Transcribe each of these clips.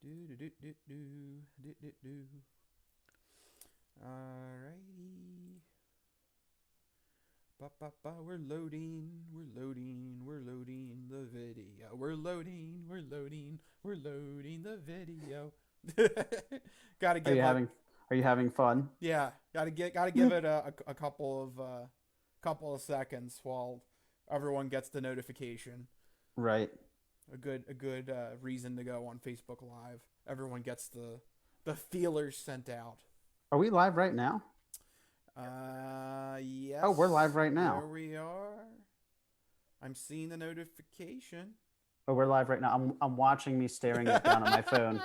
Do do do do do do do do. Alrighty. Ba ba ba. We're loading. We're loading. We're loading the video. We're loading. We're loading. We're loading the video. Gotta Are give you up. having are you having fun? Yeah. Gotta give it a couple of seconds while everyone gets the notification. Right. A good reason to go on Facebook Live. Everyone gets the feelers sent out. Are we live right now? Oh, we're live Yes, right there now. we are. I'm seeing the notification. Oh, we're live right now. I'm watching me staring at down at my phone.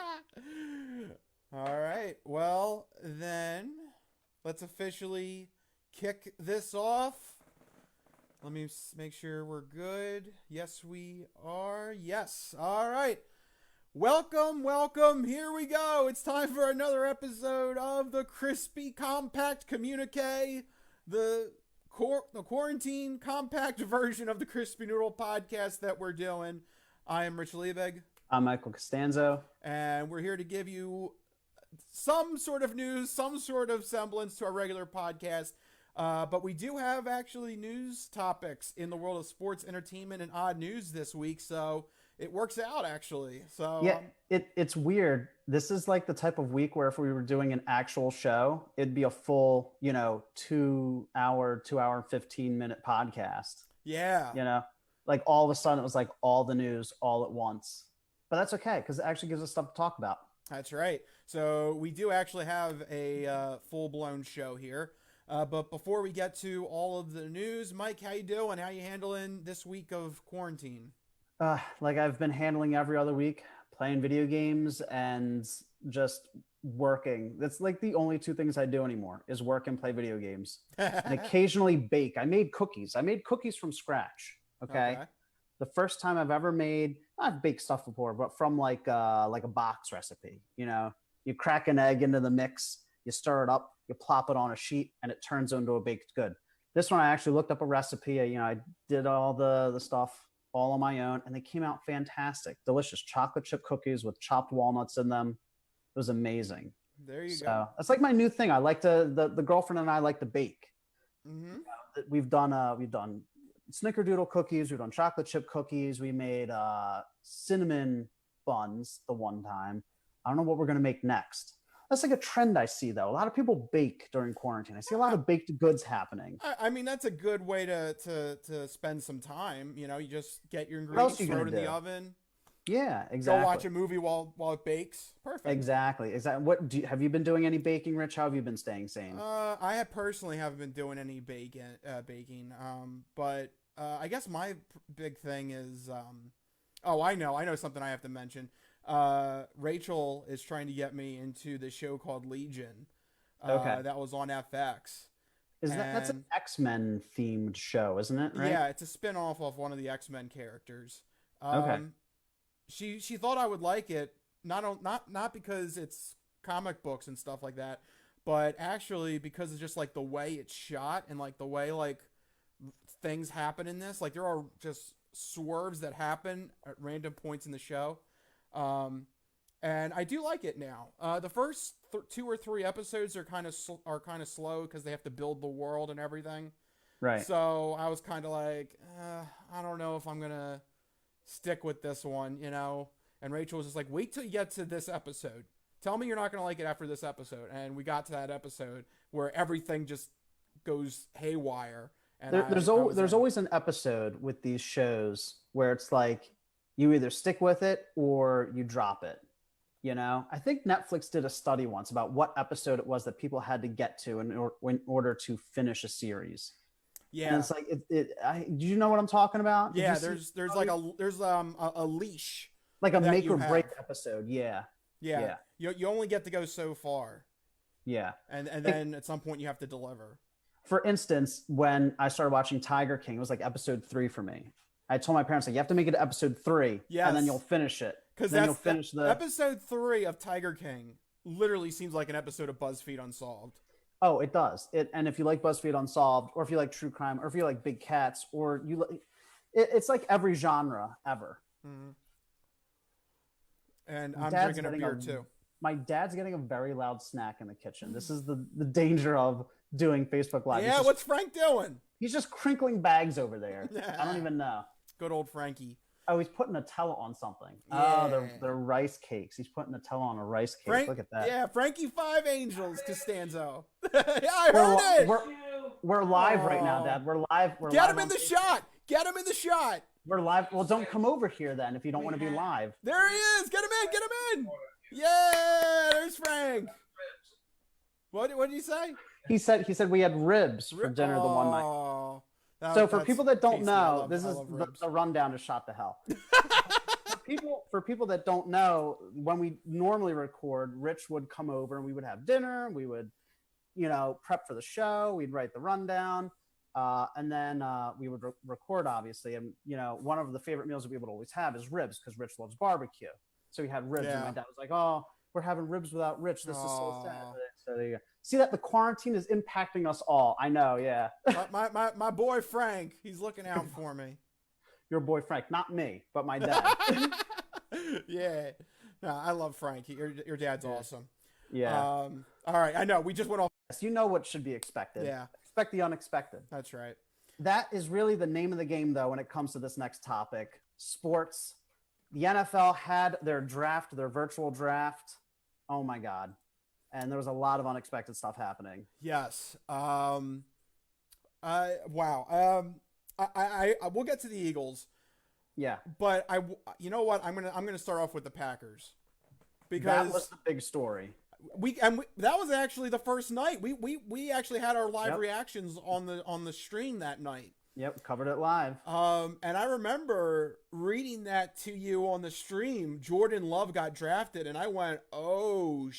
All right. Well, then let's officially kick this off. Let me make sure we're good. Yes, we are. Yes. All right. Welcome, welcome. Here we go. It's time for another episode of the Crispy Compact Communiqué, the quarantine compact version of the Crispy Noodle podcast that we're doing. I am Rich Liebig, I'm Michael Costanzo. and we're here to give you some sort of news, some sort of semblance to our regular podcast. But we do have actually news topics in the world of sports, entertainment, and odd news this week. So it works out actually. So Yeah, it's weird. This is like the type of week where if we were doing an actual show, it'd be a full, 2 hour and 15-minute podcast. yeah, You know, like all of a sudden it was like all the news all at once. But that's okay because it actually gives us stuff to talk about. that's right. So we do actually have a full blown show here. But before we get to all of the news, Mike, how you doing? How you handling this week of quarantine? Like I've been handling every other week, playing video games and just working. That's like the only two things I do anymore is work and play video games and occasionally bake. I made cookies. I made cookies from scratch. Okay. Okay. The first time I've ever made, I've baked stuff before, but from like a box recipe, you crack an egg into the mix, you stir it up, you plop it on a sheet and it turns into a baked good. This one I actually looked up a recipe. I did all the stuff all on my own, and they came out fantastic. Delicious chocolate chip cookies with chopped walnuts in them. It was amazing. There you go. So that's like my new thing. I like to the girlfriend and I like to bake. Mm-hmm. We've done snickerdoodle cookies. We've done chocolate chip cookies. We made cinnamon buns the one time. I don't know what we're gonna make next. That's like a trend I see though. A lot of people bake during quarantine. I see a lot of baked goods happening. I mean, that's a good way to spend some time. You know, you just get your What else ingredients, are you throw gonna it in the do? oven, Yeah, go watch exactly. a movie while it bakes. Perfect. Exactly. Have you been doing any baking, Rich? How have you been staying sane? I have personally haven't been doing any baking. But I guess my big thing is, oh, I know something I have to mention. Rachel is trying to get me into the show called Legion, Okay. that was on FX, That's an and X-Men themed show, isn't it? Right? yeah, it's a spin off of one of the X-Men characters. Okay. Um, she thought I would like it, not because it's comic books and stuff like that, but actually because it's just like the way it's shot and like the way like things happen in this. Like there are just swerves that happen at random points in the show. Um, and I do like it now. The first two or three episodes are kind of slow because they have to build the world and everything. Right. So I was kind of like, I don't know if I'm gonna stick with this one, you know. And Rachel was just like, wait till you get to this episode. Tell me you're not gonna like it after this episode. And we got to that episode where everything just goes haywire, and I was There's in. always an episode with these shows where it's like you either stick with it or you drop it. I think Netflix did a study once about what episode it was that people had to get to in order to finish a series. And Yeah, it's like, do you know what I'm talking about? Did you yeah. see There's like a leash like a that make you or break have. episode? Yeah, Yeah, yeah, you only get to go so far, yeah. and Like then at some point you have to deliver. for instance, when I started watching Tiger King, it was like episode 3 for me. I told my parents like you have to make it to episode 3, and then you'll Yes, finish it. because Then you'll that's that finish the. episode 3 of Tiger King. Literally seems like an episode of BuzzFeed Unsolved. Oh, it does. And if you like BuzzFeed Unsolved, or if you like true crime, or if you like big cats, or it's like every genre ever. Mm-hmm. and I'm drinking a beer too. My dad's getting a very loud snack in the kitchen. This is the danger of doing Facebook Live. Yeah, what's Frank doing? He's just crinkling bags over there. I don't even know. Good old Frankie. Oh, he's putting Nutella on something. Yeah. Oh, they're rice cakes. He's putting Nutella on a rice cake. Look at that. Yeah, Frankie Five Angels Costanzo. Yeah, I heard it. We're live right now, Dad. We're live. Get him in the shot. Get him in the shot. We're live. Well, don't come over here then if you don't want to be live. There he is. Get him in. Get him in. Yeah, there's Frank. What did you say? He said we had ribs for dinner the one night. So for people that don't know, this is the rundown to Shot the Hell. For people that don't know, when we normally record, Rich would come over and we would have dinner. We would, prep for the show. We'd write the rundown. And then we would record, obviously. And, one of the favorite meals that we would always have is ribs because Rich loves barbecue. So we had ribs. Yeah. And my dad was like, oh, we're having ribs without Rich. This is so sad. So there you go. See that the quarantine is impacting us all. I know, yeah. my boy Frank, he's looking out for me. Your boy Frank, not me, but my dad. Yeah. No, I love Frank. Your dad's awesome. Yeah. All right, I know. We just went off. You know what should be expected. Yeah. Expect the unexpected. That's right. That is really the name of the game, though, when it comes to this next topic. Sports. The NFL had their draft, their virtual draft. Oh, my God. And there was a lot of unexpected stuff happening. Yes. Wow. We'll get to the Eagles. Yeah. But you know what? I'm gonna start off with the Packers because that was the big story. That was actually the first night. We actually had our live reactions on the stream that night. Yep, covered it live. And I remember reading that to you on the stream. Jordan Love got drafted, and I went, "Oh,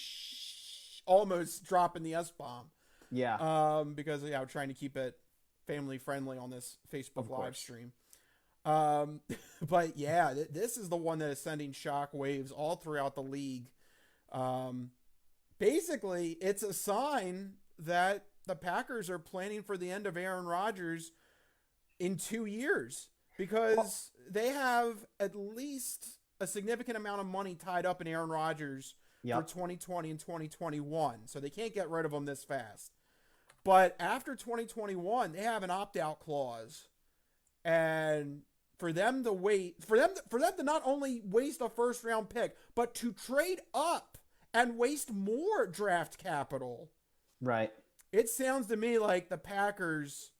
almost dropping the S-bomb." Yeah. Because I'm trying to keep it family friendly on this Facebook live stream. But yeah, this is the one that is sending shock waves all throughout the league. Basically, it's a sign that the Packers are planning for the end of Aaron Rodgers in 2 years because they have at least a significant amount of money tied up in Aaron Rodgers for 2020 and 2021. So they can't get rid of him this fast. But after 2021, they have an opt-out clause. And for them to not only waste a first-round pick, but to trade up and waste more draft capital. Right. It sounds to me like the Packers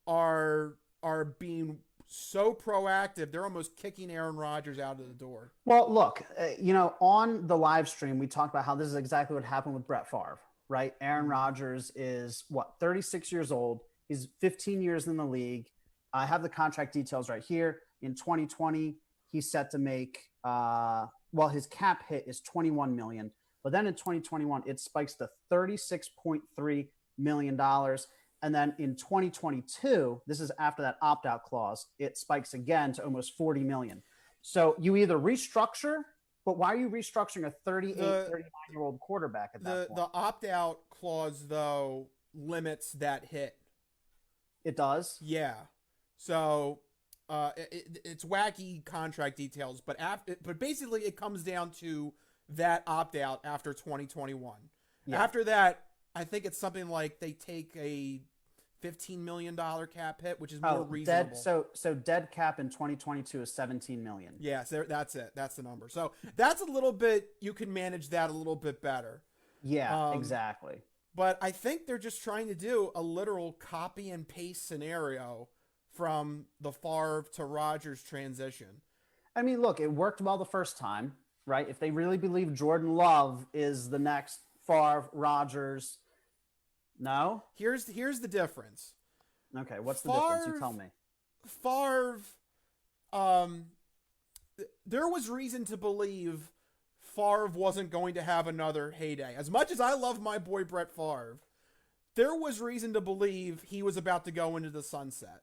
are being so proactive, they're almost kicking Aaron Rodgers out of the door. Well, look, on the live stream, we talked about how this is exactly what happened with Brett Favre, right? Aaron Rodgers is, 36 years old. He's 15 years in the league. I have the contract details right here. In 2020, he's set to make, his cap hit is $21 million. But then in 2021, it spikes to $36.3 million. And then in 2022, this is after that opt-out clause, it spikes again to almost $40 million. So you either restructure, but why are you restructuring a 39-year-old quarterback at that point? The opt-out clause, though, limits that hit. It does? Yeah. So it's wacky contract details, but basically it comes down to that opt-out after 2021. Yeah. After that, I think it's something like they take a $15 million cap hit, which is more reasonable. So dead cap in 2022 is $17 million. Yes, that's it. That's the number. So that's a little bit, you can manage that a little bit better. Yeah, exactly. But I think they're just trying to do a literal copy and paste scenario from the Favre to Rodgers transition. I mean, look, it worked well the first time, right? If they really believe Jordan Love is the next Favre, Rodgers, no? Here's the difference. Okay, what's the difference? You tell me. Favre, there was reason to believe Favre wasn't going to have another heyday. As much as I love my boy Brett Favre, there was reason to believe he was about to go into the sunset.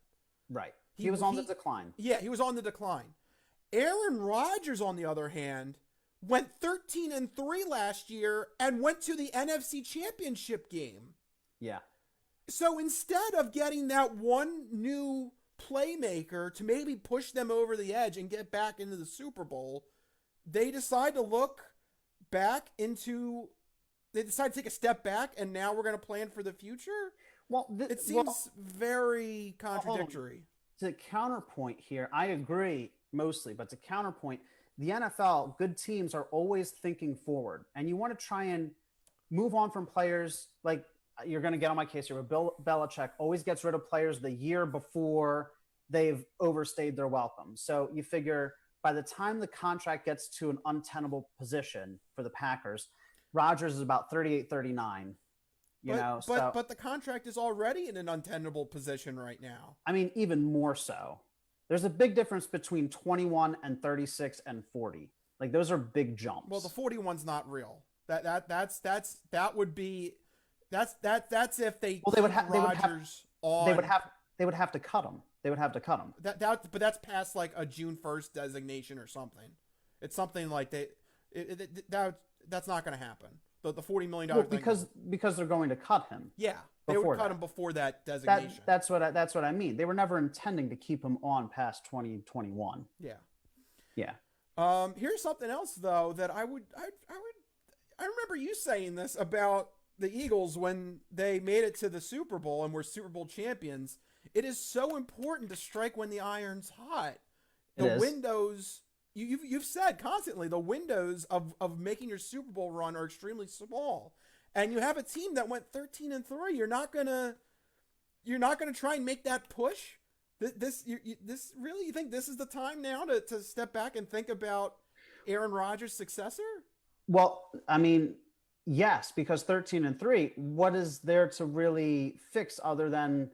Right. He was on the decline. Yeah, he was on the decline. Aaron Rodgers, on the other hand, went 13-3 last year and went to the NFC Championship game. Yeah. So instead of getting that one new playmaker to maybe push them over the edge and get back into the Super Bowl, they decide to look back into. They decide to take a step back, and now we're going to plan for the future. Well, It seems very contradictory. To counterpoint here, I agree mostly, but to counterpoint, the NFL, good teams are always thinking forward, and you want to try and move on from players like you're going to get on my case here. But Bill Belichick always gets rid of players the year before they've overstayed their welcome. So you figure by the time the contract gets to an untenable position for the Packers, Rodgers is about 38, 39. But the contract is already in an untenable position right now. I mean, even more so. There's a big difference between 21 and 36 and 40. Like those are big jumps. Well, the 41's not real. That's if they Rodgers on. They would have to cut him. They would have to cut him. But that's past like a June 1st designation or something. It's something like that's not going to happen. The $40 million thing. Because they're going to cut him. Yeah, they would cut him before that designation. That's what I mean. They were never intending to keep him on past 2021. Yeah. Here's something else though that I remember you saying this about the Eagles when they made it to the Super Bowl and were Super Bowl champions. It is so important to strike when the iron's hot. The windows. You've said constantly the windows of making your Super Bowl run are extremely small, and you have a team that went 13-3. You're not gonna try and make that push. You think this is the time now to step back and think about Aaron Rodgers' successor? Well, I mean, yes, because 13-3. What is there to really fix other than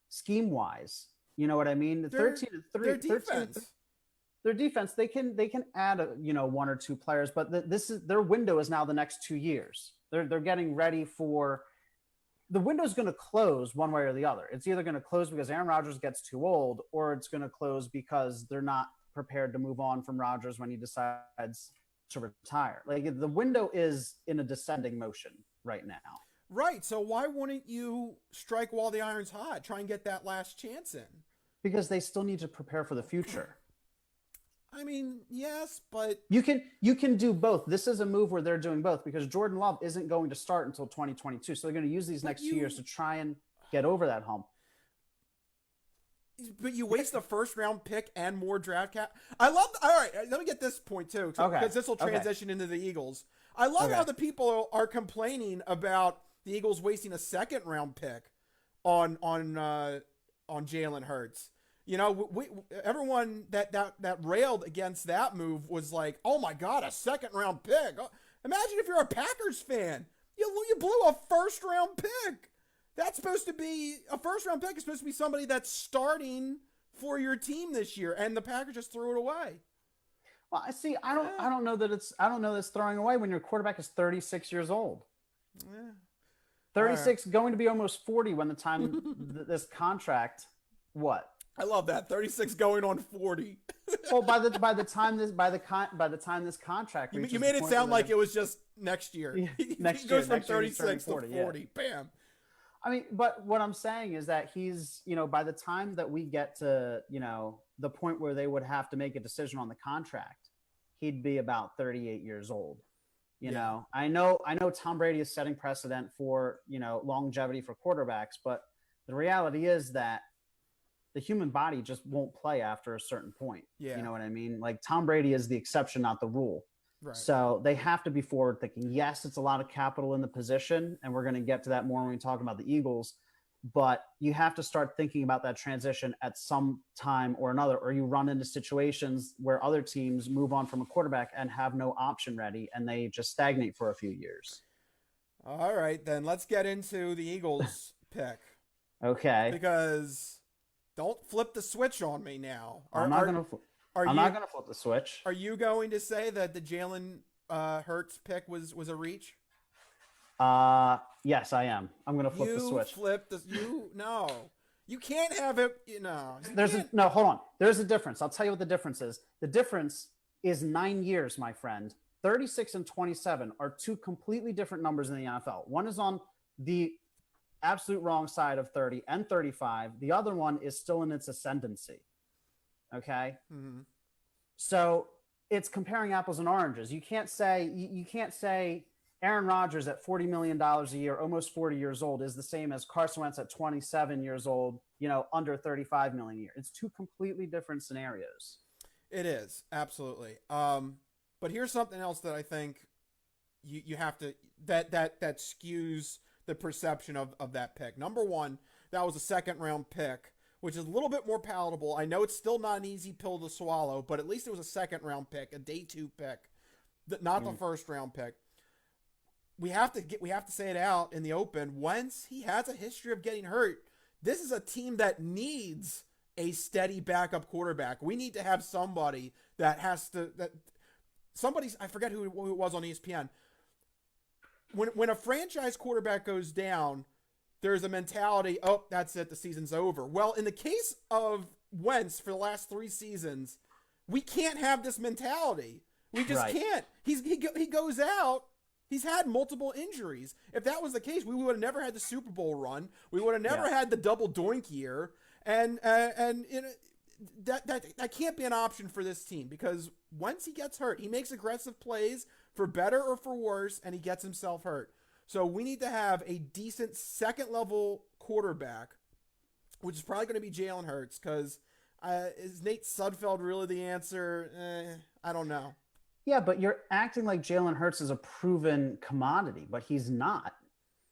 scheme wise? You know what I mean? 13-3. Their defense. Their defense, they can add one or two players, but their window is now the next 2 years. They're getting ready for the window's going to close one way or the other. It's either going to close because Aaron Rodgers gets too old, or it's going to close because they're not prepared to move on from Rodgers when he decides to retire. Like the window is in a descending motion right now. Right. So why wouldn't you strike while the iron's hot? Try and get that last chance in. Because they still need to prepare for the future. I mean, yes, but you can do both. This is a move where they're doing both because Jordan Love isn't going to start until 2022. So they're going to use these next 2 years to try and get over that hump. But you waste a first round pick and more draft cap. All right, let me get this point too, because this will transition into the Eagles. I love how the people are complaining about the Eagles wasting a second round pick on Jalen Hurts. You know, everyone that railed against that move was like, "Oh my God, a second round pick!" Imagine if you're a Packers fan, you blew a first round pick. That's supposed to be a first round pick. Is supposed to be somebody that's starting for your team this year, and the Packers just threw it away. Well, I see. I don't know that it's throwing away when your quarterback is 36 years old. Yeah. 36, going to be almost 40 when the time this contract. What? I love that 36 going on 40. Well, by the time this contract reaches you made it sound like it was just next year. Yeah, he goes from 36 to 40. Yeah. Bam. I mean, but what I'm saying is that he's, by the time that we get to, the point where they would have to make a decision on the contract, he'd be about 38 years old. You know, I know Tom Brady is setting precedent for, longevity for quarterbacks, but the reality is that the human body just won't play after a certain point. Yeah. You know what I mean? Like Tom Brady is the exception, not the rule. Right. So they have to be forward thinking. Yes, it's a lot of capital in the position, and we're going to get to that more when we talk about the Eagles, but you have to start thinking about that transition at some time or another, or you run into situations where other teams move on from a quarterback and have no option ready, and they just stagnate for a few years. All right, then let's get into the Eagles pick. Okay. Because don't flip the switch on me now. I'm not going to flip the switch. Are you going to say that the Jalen Hurts pick was a reach? Yes, I am. I'm going to flip the switch. No. You can't have it, No, hold on. There's a difference. I'll tell you what the difference is. The difference is 9 years, my friend. 36 and 27 are two completely different numbers in the NFL. One is on the absolute wrong side of 30 and 35. The other one is still in its ascendancy. Okay? Mm-hmm. So it's comparing apples and oranges. You can't say Aaron Rodgers at $40 million a year, almost 40 years old, is the same as Carson Wentz at 27 years old, under 35 million a year. It's two completely different scenarios. It is absolutely. But here's something else that I think you have to that skews the perception of that pick. Number one, that was a second round pick, which is a little bit more palatable. I know it's still not an easy pill to swallow, but at least it was a second round pick, a day 2 pick, not the first round pick. We have to say it out in the open. Wentz, he has a history of getting hurt. This is a team that needs a steady backup quarterback. We need to have somebody that I forget who it was on ESPN. When a franchise quarterback goes down, there's a mentality, oh, that's it, the season's over. Well, in the case of Wentz for the last 3 seasons, we can't have this mentality. We just can't. He goes out. He's had multiple injuries. If that was the case, we would have never had the Super Bowl run. We would have never had the double doink year. And that can't be an option for this team, because once he gets hurt, he makes aggressive plays for better or for worse, and he gets himself hurt. So we need to have a decent second-level quarterback, which is probably going to be Jalen Hurts, because is Nate Sudfeld really the answer? I don't know. Yeah, but you're acting like Jalen Hurts is a proven commodity, but he's not.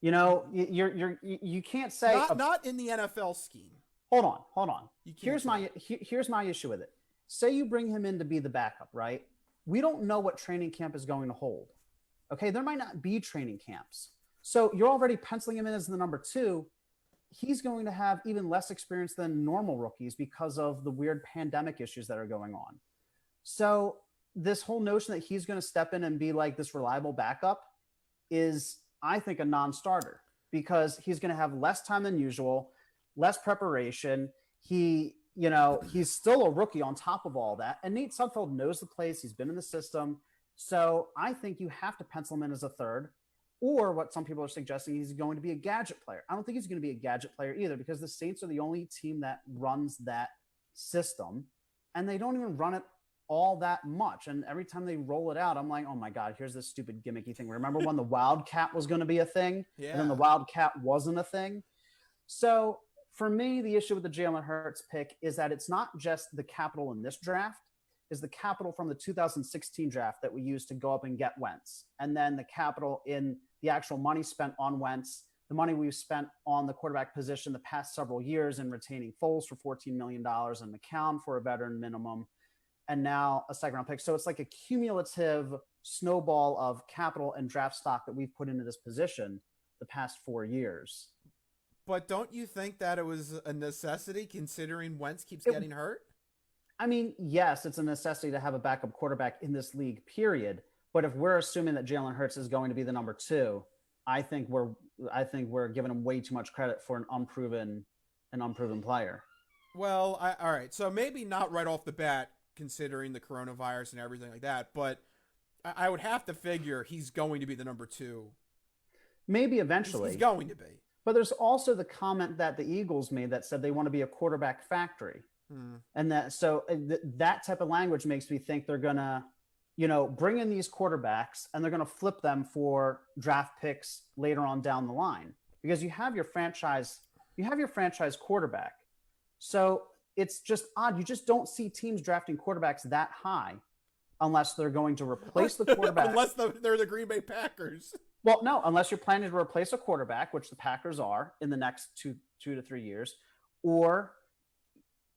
You can't say not in the NFL scheme. Hold on. Here's my issue with it. Say you bring him in to be the backup, right? We don't know what training camp is going to hold. Okay, there might not be training camps. So you're already penciling him in as the number 2. He's going to have even less experience than normal rookies because of the weird pandemic issues that are going on. So this whole notion that he's going to step in and be like this reliable backup is, I think, a non-starter, because he's going to have less time than usual, less preparation. He's still a rookie on top of all that. And Nate Sudfeld knows the place. He's been in the system. So I think you have to pencil him in as a third, or what some people are suggesting, he's going to be a gadget player. I don't think he's going to be a gadget player either, because the Saints are the only team that runs that system, and they don't even run it all that much. And every time they roll it out, I'm like, oh my God, here's this stupid gimmicky thing. Remember when the Wildcat was going to be a thing? Yeah. And then the Wildcat wasn't a thing? So for me, the issue with the Jalen Hurts pick is that it's not just the capital in this draft, is the capital from the 2016 draft that we used to go up and get Wentz. And then the capital in the actual money spent on Wentz, the money we've spent on the quarterback position the past several years in retaining Foles for $14 million and McCown for a veteran minimum, and now a second round pick. So it's like a cumulative snowball of capital and draft stock that we've put into this position the past 4 years. But don't you think that it was a necessity, considering Wentz keeps getting hurt? I mean, yes, it's a necessity to have a backup quarterback in this league, period. But if we're assuming that Jalen Hurts is going to be the number 2, I think we're giving him way too much credit for an unproven player. Well, all right. So maybe not right off the bat, considering the coronavirus and everything like that, but I would have to figure he's going to be the number 2. Maybe eventually. He's going to be. But there's also the comment that the Eagles made that said they want to be a quarterback factory. And that type of language makes me think they're going to, bring in these quarterbacks and they're going to flip them for draft picks later on down the line, because you have your franchise quarterback. So it's just odd. You just don't see teams drafting quarterbacks that high unless they're going to replace the quarterback. Unless they're the Green Bay Packers. Well, no, unless you're planning to replace a quarterback, which the Packers are in the next two to 3 years, or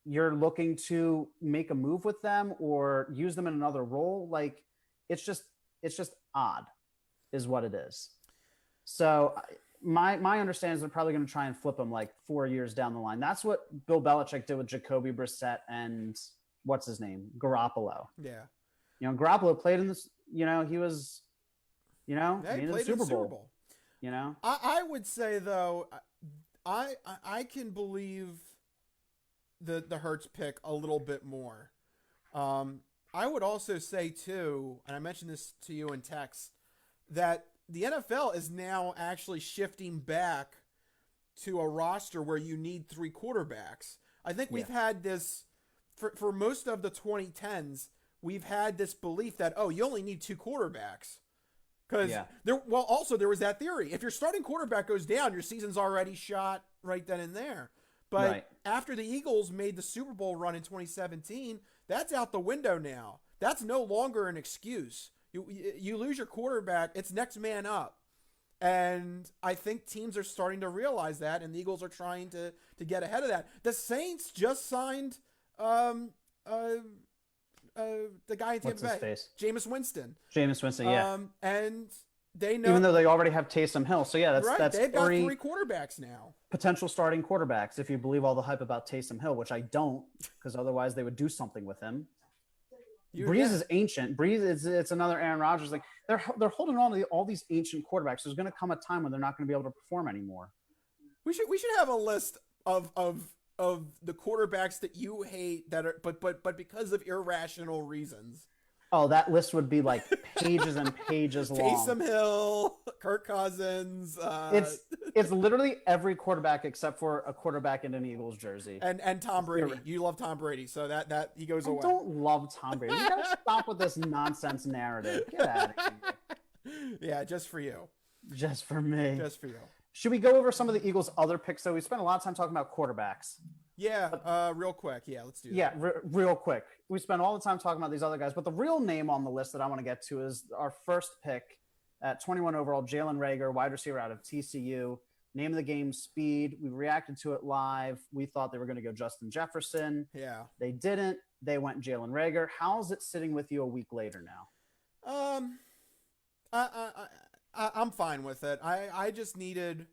you're looking to make a move with them or use them in another role. Like, it's just odd is what it is. So my understanding is they're probably going to try and flip them like 4 years down the line. That's what Bill Belichick did with Jacoby Brissett and what's his name? Garoppolo. Yeah. Garoppolo played in this, he was, he played in the Super Bowl. I would say, though, I can believe the Hurts pick a little bit more. I would also say, too, and I mentioned this to you in text, that the NFL is now actually shifting back to a roster where you need 3 quarterbacks. I think we've had this for most of the 2010s. we've had this belief that, oh, you only need 2 quarterbacks. Because Yeah. there was that theory. If your starting quarterback goes down, your season's already shot right then and there. But Right. after the Eagles made the Super Bowl run in 2017, that's out the window now. That's no longer an excuse. You lose your quarterback, it's next man up. And I think teams are starting to realize that, and the Eagles are trying to get ahead of that. The Saints just signed the guy in What's Tampa his Bay, face? Jameis Winston. Jameis Winston, yeah. And they know, Even though they already have Taysom Hill. So, yeah, that's they've got 3 3 quarterbacks now. potential starting quarterbacks, if you believe all the hype about Taysom Hill, which I don't, because otherwise they would do something with him. Breeze is ancient. Breeze it's another Aaron Rodgers. Like they're holding on to all these ancient quarterbacks. There's going to come a time when they're not going to be able to perform anymore. We should have a list of the quarterbacks that you hate that are but because of irrational reasons. Oh, that list would be like pages and pages long. Taysom Hill, Kirk Cousins. It's literally every quarterback except for a quarterback in an Eagles jersey. And Tom Brady. You love Tom Brady, so that he goes away. I don't love Tom Brady. You gotta stop with this nonsense narrative. Get out of here. Yeah, just for you. Just for me. Just for you. Should we go over some of the Eagles' other picks? So we spent a lot of time talking about quarterbacks. Yeah, real quick. Yeah, let's do that. Yeah, real quick. We spent all the time talking about these other guys, but the real name on the list that I want to get to is our first pick at 21 overall, Jalen Reagor, wide receiver out of TCU. Name of the game, speed. We reacted to it live. We thought they were going to go Justin Jefferson. Yeah. They didn't. They went Jalen Reagor. How's it sitting with you a week later now? I'm fine with it. I just needed.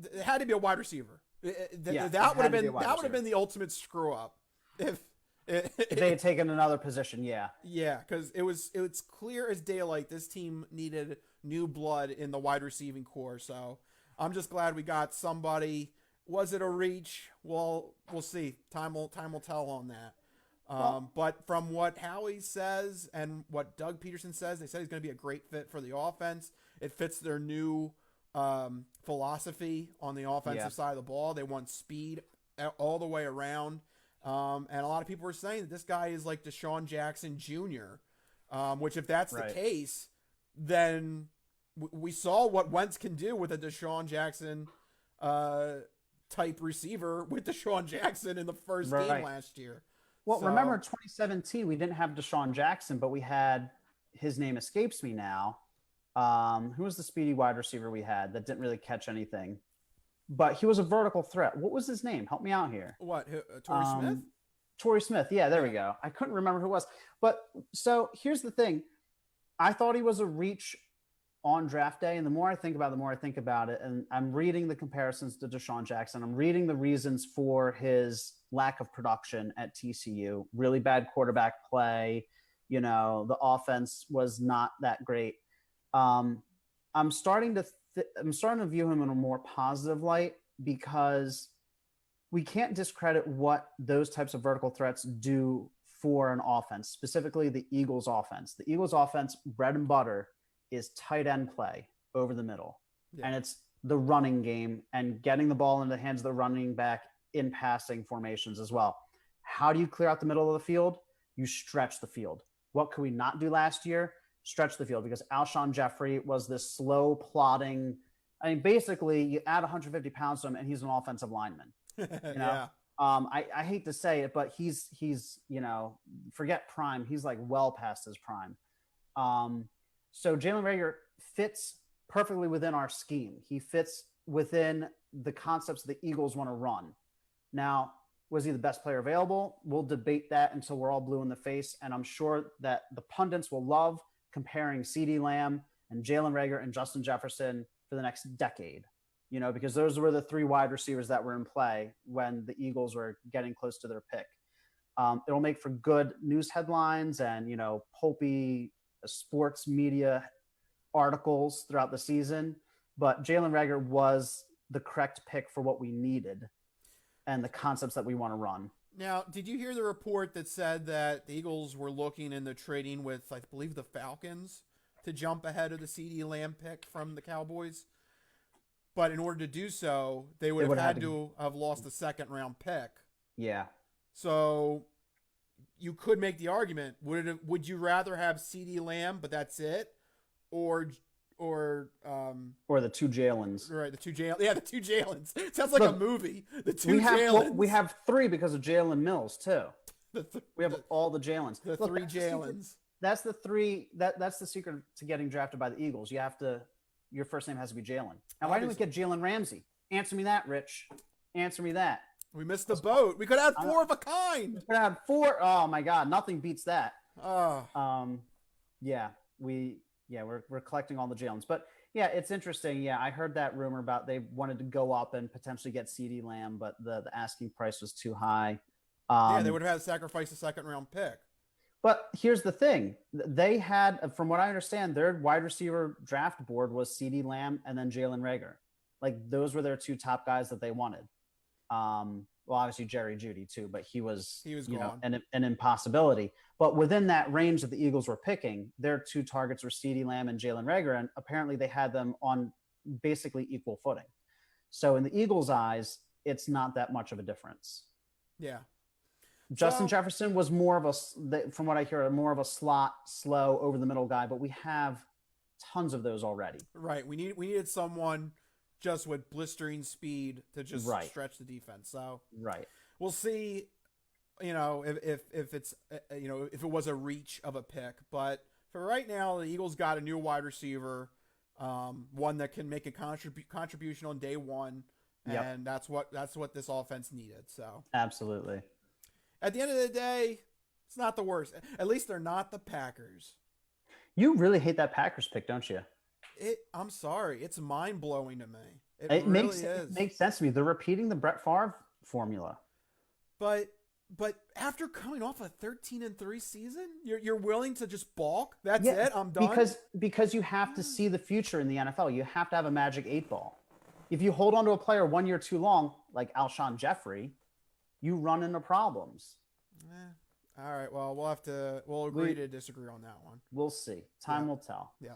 It had to be a wide receiver. Yeah, that would have been the ultimate screw up if they had taken another position. Yeah, because it's clear as daylight this team needed new blood in the wide receiving core. So I'm just glad we got somebody. Was it a reach? Well, we'll see. Time will tell on that. But from what Howie says and what Doug Peterson says, they said he's going to be a great fit for the offense. It fits their new philosophy on the offensive side of the ball. They want speed all the way around. And a lot of people are saying that this guy is like Deshaun Jackson Jr., which if that's the case, then we saw what Wentz can do with a Deshaun Jackson type receiver with Deshaun Jackson in the first game last year. Well, remember in 2017, we didn't have Deshaun Jackson, but we had, his name escapes me now. Who was the speedy wide receiver we had that didn't really catch anything? But he was a vertical threat. What was his name? Help me out here. What? Torrey Smith? Torrey Smith. Yeah, there we go. I couldn't remember who it was. But so here's the thing. I thought he was a reach on draft day. And the more I think about it, and I'm reading the comparisons to Deshaun Jackson. I'm reading the reasons for his lack of production at TCU, really bad quarterback play. You know, the offense was not that great. I'm starting to view him in a more positive light because we can't discredit what those types of vertical threats do for an offense, specifically the Eagles offense. The Eagles offense, bread and butter, is tight end play over the middle. Yeah. And it's the running game and getting the ball into the hands of the running back in passing formations as well. How do you clear out the middle of the field? You stretch the field. What could we not do last year? Stretch the field, because Alshon Jeffrey was this slow plodding. I mean, basically, you add 150 pounds to him, and he's an offensive lineman. You know? Yeah. I hate to say it, but he's forget prime. He's like well past his prime. So Jalen Reagor fits perfectly within our scheme. He fits within the concepts the Eagles want to run. Now, was he the best player available? We'll debate that until we're all blue in the face, and I'm sure that the pundits will love comparing CeeDee Lamb and Jalen Reagor and Justin Jefferson for the next decade, because those were the 3 wide receivers that were in play when the Eagles were getting close to their pick. It'll make for good news headlines and, pulpy sports media articles throughout the season. But Jalen Reagor was the correct pick for what we needed and the concepts that we want to run. Now, did you hear the report that said that the Eagles were looking into trading with, I believe, the Falcons to jump ahead of the CeeDee Lamb pick from the Cowboys? But in order to do so, they would have had to have lost the second-round pick. Yeah. So you could make the argument. Would you rather have CeeDee Lamb, but that's it, or the two Jalen's. Right, the two Jalen's. Sounds like a movie. The two Jalen's. Well, we have three because of Jalen Mills too. We have all the Jalen's. The three Jalen's. That's the three. That's the secret to getting drafted by the Eagles. You have to. Your first name has to be Jalen. Now, why didn't we get Jalen Ramsey? Answer me that, Rich. Answer me that. We missed the boat. We could have 4 of a kind. We could have 4. Oh my God, nothing beats that. Oh. Yeah, we're collecting all the Jalen's, but yeah, it's interesting. Yeah, I heard that rumor about they wanted to go up and potentially get CeeDee Lamb, but the asking price was too high. They would have had to sacrifice a second-round pick. But here's the thing. They had, from what I understand, their wide receiver draft board was CeeDee Lamb and then Jalen Reagor. Like, those were their 2 top guys that they wanted. Well, obviously Jerry Jeudy too, but he was gone. An impossibility. But within that range that the Eagles were picking, their 2 targets were CeeDee Lamb and Jalen Reagor, and apparently they had them on basically equal footing. So in the Eagles' eyes, it's not that much of a difference. Yeah. Justin Jefferson was more of from what I hear, more of a slot, slow, over the middle guy, but we have tons of those already. Right. We needed someone just with blistering speed to just stretch the defense. So we'll see, if it's, if it was a reach of a pick, but for right now, the Eagles got a new wide receiver, one that can make a contribution on day one. And that's what this offense needed. So absolutely. At the end of the day, it's not the worst. At least they're not the Packers. You really hate that Packers pick, don't you? I'm sorry. It's mind-blowing to me. It makes sense to me. They're repeating the Brett Favre formula. But after coming off a 13-3 season, you're willing to just balk? That's it? I'm done? Because you have to see the future in the NFL. You have to have a magic 8 ball. If you hold on to a player 1 year too long, like Alshon Jeffrey, you run into problems. All right. Well, we'll agree to disagree on that one. We'll see. Time will tell. Yeah.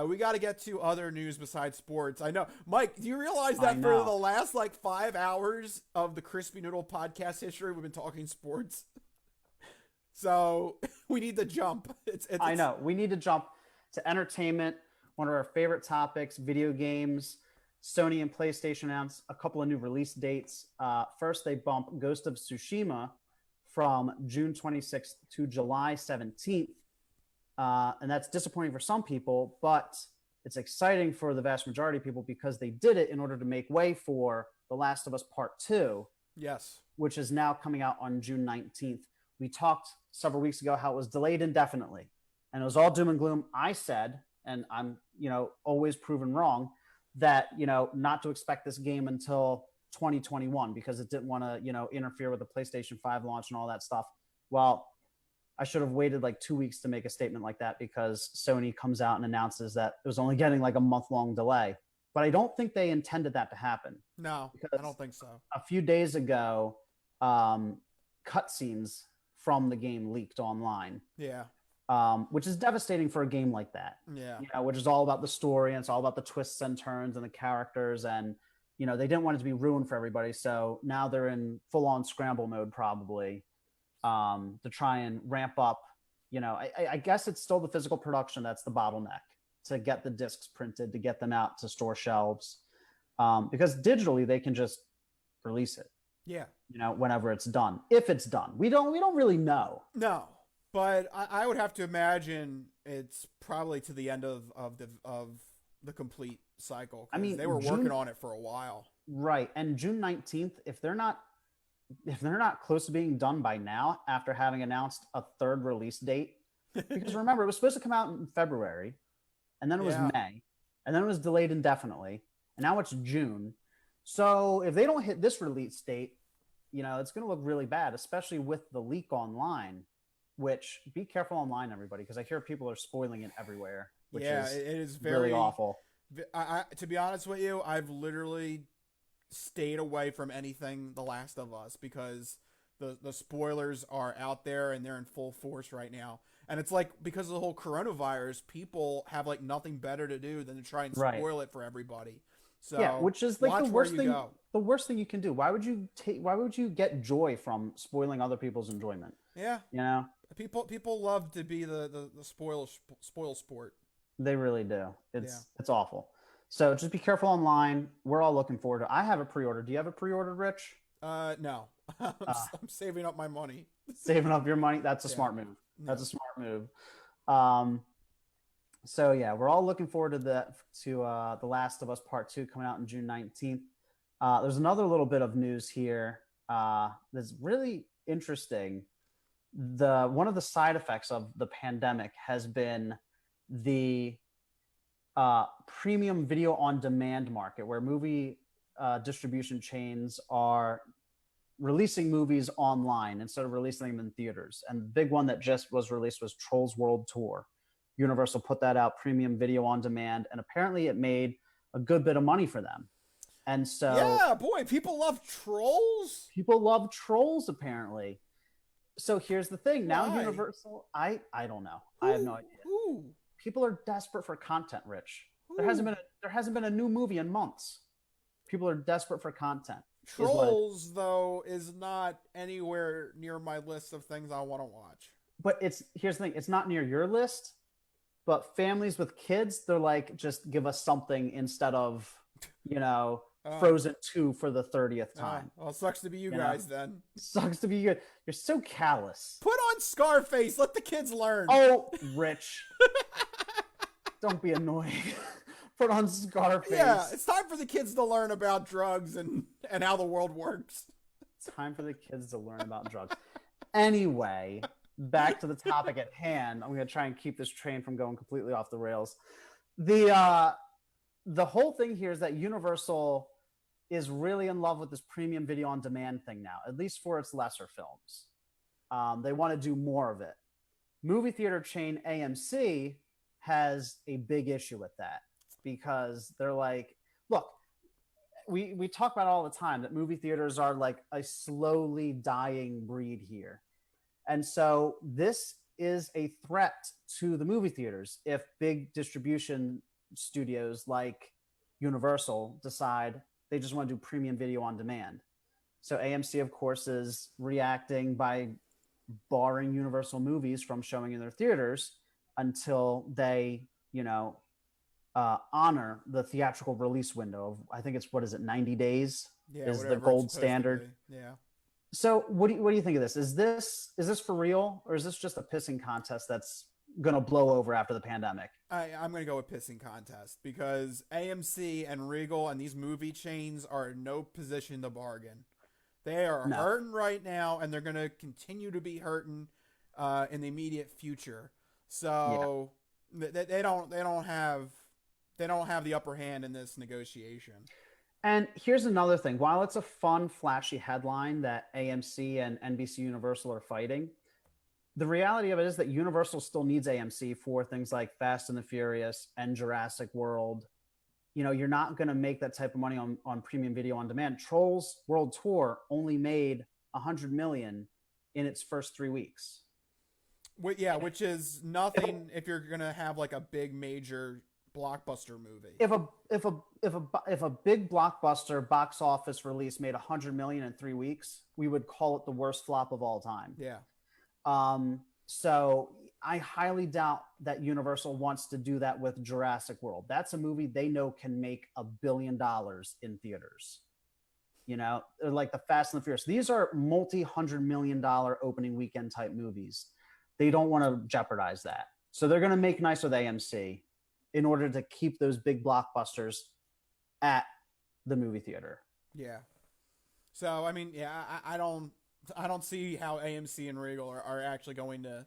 We got to get to other news besides sports. I know. Mike, do you realize that for the last 5 hours of the Crispy Noodle podcast history, we've been talking sports? So we need to jump. I know. We need to jump to entertainment, one of our favorite topics, video games. Sony and PlayStation announced a couple of new release dates. First, they bumped Ghost of Tsushima from June 26th to July 17th. And that's disappointing for some people, but it's exciting for the vast majority of people because they did it in order to make way for The Last of Us Part 2. Yes. Which is now coming out on June 19th. We talked several weeks ago how it was delayed indefinitely. And it was all doom and gloom. I said, and I'm, always proven wrong, that, not to expect this game until 2021 because it didn't want to, interfere with the PlayStation 5 launch and all that stuff. Well, I should have waited 2 weeks to make a statement like that because Sony comes out and announces that it was only getting a month-long delay. But I don't think they intended that to happen. No, I don't think so. A few days ago, cutscenes from the game leaked online. Yeah. Which is devastating for a game like that. Yeah. Which is all about the story and it's all about the twists and turns and the characters and, they didn't want it to be ruined for everybody. So now they're in full-on scramble mode probably to try and ramp up. I guess it's still the physical production that's the bottleneck to get the discs printed, to get them out to store shelves. Because digitally they can just release it. Yeah. Whenever it's done. If it's done. We don't really know. No. But I would have to imagine it's probably to the end of the complete cycle. I mean, they were working on it for a while. Right. And June 19th, if they're not close to being done by now, after having announced a third release date, because remember, it was supposed to come out in February, and then it was May, and then it was delayed indefinitely, and now it's June. So if they don't hit this release date, it's going to look really bad, especially with the leak online. Which, be careful online, everybody, because I hear people are spoiling it everywhere. Which is it is very really awful. To be honest with you, I've literally stayed away from anything The Last of Us because the spoilers are out there and they're in full force right now. And it's because of the whole coronavirus, people have nothing better to do than to try and spoil it for everybody. So which is the worst thing. The worst thing you can do. Why would you get joy from spoiling other people's enjoyment? Yeah. You know, People love to be the spoil sport. they really do. Yeah. It's awful. So just be careful online. We're all looking forward to it. I have a pre-order. Do you have a pre-order, Rich? No. Uh, I'm saving up my money. Saving up your money. That's a Yeah. smart move. Yeah. That's a smart move. Um, so yeah, we're all looking forward to The Last of Us Part 2 coming out on June 19th. There's another little bit of news here that's really interesting. One of the side effects of the pandemic has been the premium video on demand market, where movie distribution chains are releasing movies online instead of releasing them in theaters. And the big one that just was released was Trolls World Tour. Universal put that out, premium video on demand, and apparently it made a good bit of money for them. And so Yeah, boy, people love Trolls. people love Trolls apparently. So here's the thing. Now Why? Universal, I don't know. I have no idea. Who? People are desperate for content, Rich. Who? There hasn't been a new movie in months. People are desperate for content. Trolls, though, is not anywhere near my list of things I want to watch. But here's the thing, it's not near your list, but families with kids, they're like, just give us something instead of, Frozen 2 for the 30th time. Well, it sucks to be you guys then. Sucks to be you. You're so callous. Put on Scarface. Let the kids learn. Oh, Rich. Don't be annoying. Put on Scarface. Yeah, it's time for the kids to learn about drugs and how the world works. It's time for the kids to learn about drugs. Anyway, back to the topic at hand. I'm going to try and keep this train from going completely off the rails. The whole thing here is that Universal is really in love with this premium video on demand thing now, at least for its lesser films. They want to do more of it. Movie theater chain AMC has a big issue with that because they're like, look, we talk about it all the time that movie theaters are like a slowly dying breed here. And so this is a threat to the movie theaters if big distribution studios like Universal decide they just want to do premium video on demand. So AMC, of course, is reacting by barring Universal movies from showing in their theaters until they, honor the theatrical release window of, I think it's, 90 days is the gold standard. Yeah. So what do you think of this? Is this for real, or is this just a pissing contest that's going to blow over after the pandemic? I'm going to go with pissing contest because AMC and Regal and these movie chains are in no position to bargain. They are hurting right now, and they're going to continue to be hurting in the immediate future. So they don't have the upper hand in this negotiation. And here's another thing. While it's a fun, flashy headline that AMC and NBC Universal are fighting, the reality of it is that Universal still needs AMC for things like Fast and the Furious and Jurassic World. You're not going to make that type of money on premium video on demand. Trolls World Tour only made $100 million in its first 3 weeks. Which is nothing if you're going to have like a big major blockbuster movie. If a big blockbuster box office release made $100 million in 3 weeks, we would call it the worst flop of all time. Yeah. So I highly doubt that Universal wants to do that with Jurassic World. That's a movie they know can make $1 billion in theaters. They're like the Fast and the Furious. These are multi-$100 million opening weekend type movies. They don't want to jeopardize that. So they're going to make nice with AMC in order to keep those big blockbusters at the movie theater. Yeah. So, I mean, I don't see how AMC and Regal are actually going to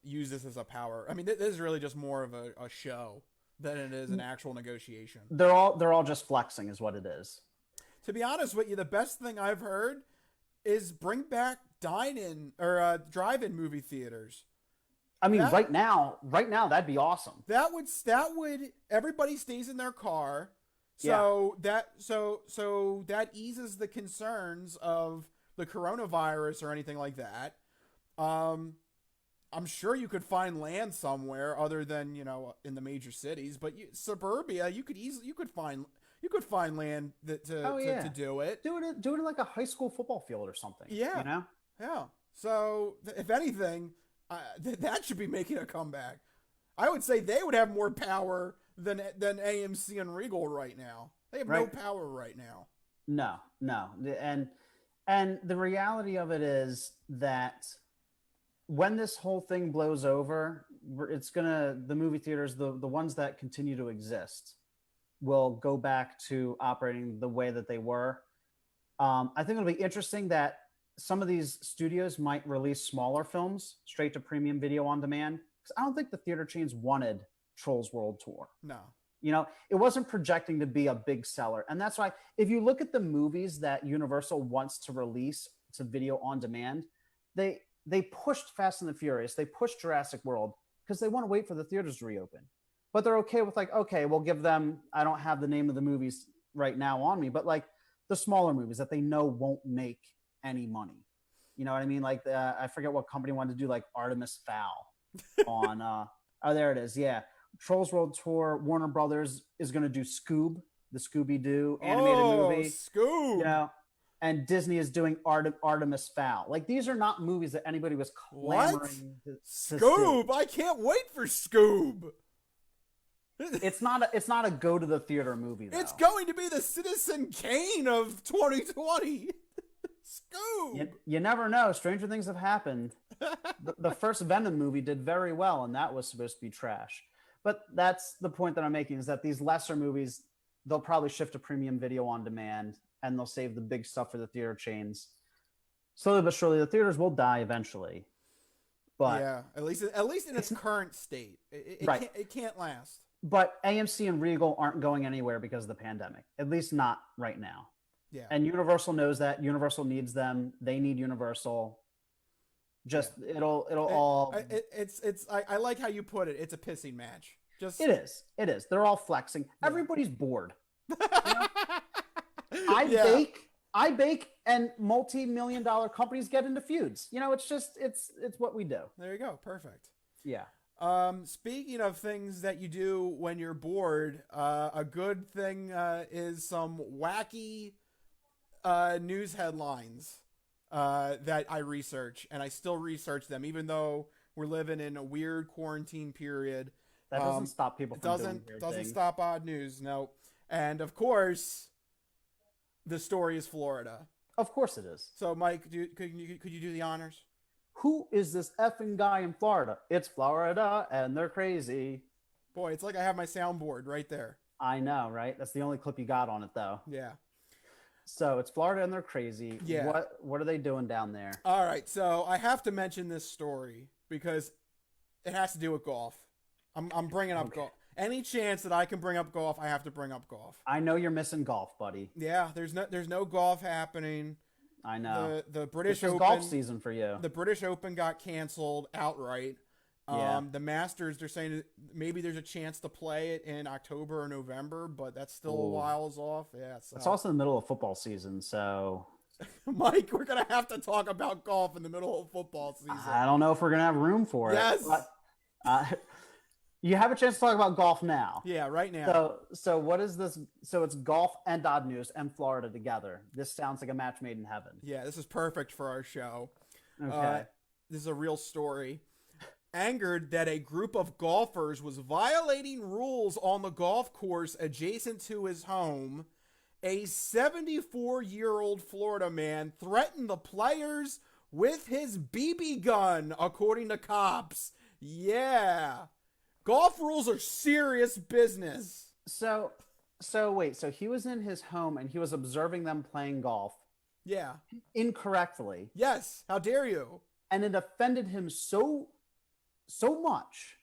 use this as a power. I mean, this is really just more of a show than it is an actual negotiation. They're all just flexing is what it is. To be honest with you, the best thing I've heard is bring back drive-in movie theaters. I mean, right now, that'd be awesome. That would everybody stays in their car. So that eases the concerns of the coronavirus or anything like that. I'm sure you could find land somewhere other than, in the major cities, but suburbia, you could find land to do it. Do it like a high school football field or something. Yeah. Yeah. So, if anything, that should be making a comeback. I would say they would have more power than AMC and Regal right now. They have no Right. power right now. No. And the reality of it is that when this whole thing blows over, the movie theaters, the ones that continue to exist, will go back to operating the way that they were. I think it'll be interesting that some of these studios might release smaller films straight to premium video on demand. Because I don't think the theater chains wanted Trolls World Tour. No. You know, it wasn't projecting to be a big seller. And that's why, if you look at the movies that Universal wants to release to video on demand, they pushed Fast and the Furious, they pushed Jurassic World because they want to wait for the theaters to reopen. But they're okay with like, okay, we'll give them, I don't have the name of the movies right now on me, but like the smaller movies that they know won't make any money. You know what I mean? Like I forget what company wanted to do like Artemis Fowl on, oh, there it is. Yeah. Trolls World Tour, Warner Brothers is going to do Scoob, the Scooby-Doo animated movie. Scoob! You know, and Disney is doing Artemis Fowl. Like, these are not movies that anybody was clamoring to Scoob! see. I can't wait for Scoob! It's not a go to the theater movie, though. It's going to be the Citizen Kane of 2020. Scoob! You never know. Stranger things have happened. The first Venom movie did very well, and that was supposed to be trash. But that's the point that I'm making, is that these lesser movies, they'll probably shift to premium video on demand, and they'll save the big stuff for the theater chains. Slowly but surely, the theaters will die eventually. But yeah, at least in its current state. It can't last. But AMC and Regal aren't going anywhere because of the pandemic, at least not right now. Yeah. And Universal knows that. Universal needs them. They need Universal. I like how you put it. It's a pissing match. It is. They're all flexing. Yeah. Everybody's bored. You know? I bake, and multi-million-dollar companies get into feuds. You know, it's what we do. There you go. Perfect. Yeah. Speaking of things that you do when you're bored, a good thing is some wacky news headlines that I research, and I still research them, even though we're living in a weird quarantine period. That doesn't stop people from doing weird doesn't things. stop odd news, no. And of course, the story is Florida. Of course it is. So, Mike, could you do the honors? Who is this effing guy in Florida? It's Florida, and they're crazy. Boy, it's like I have my soundboard right there. I know, right? That's the only clip you got on it, though. Yeah. So it's Florida, and they're crazy. Yeah. What are they doing down there? All right, so I have to mention this story because it has to do with golf. I'm bringing up golf. Any chance that I can bring up golf, I have to bring up golf. I know you're missing golf, buddy. Yeah, there's no golf happening. I know. The British Open, golf season for you. The British Open got canceled outright. Yeah. The Masters, they're saying maybe there's a chance to play it in October or November, but that's still a whiles off. Yeah, so. It's also in the middle of football season, so Mike, we're gonna have to talk about golf in the middle of football season. I don't know if we're gonna have room for it. Yes. But, you have a chance to talk about golf now. Yeah, right now. So what is this? So it's golf and odd news and Florida together. This sounds like a match made in heaven. Yeah, this is perfect for our show. Okay. This is a real story. Angered that a group of golfers was violating rules on the golf course adjacent to his home, a 74-year-old Florida man threatened the players with his BB gun, according to cops. Yeah. Golf rules are serious business. So wait, so he was in his home and he was observing them playing golf. Yeah. Incorrectly. Yes. How dare you? And it offended him so much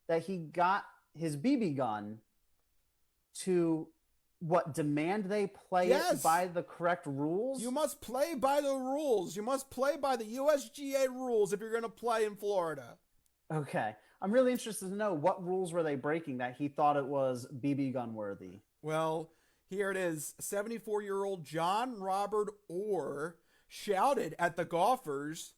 that he got his BB gun to demand they play it by the correct rules? You must play by the rules. You must play by the USGA rules if you're going to play in Florida. Okay. I'm really interested to know what rules were they breaking that he thought it was BB gun worthy. Well, here it is. 74-year-old John Robert Orr shouted at the golfers.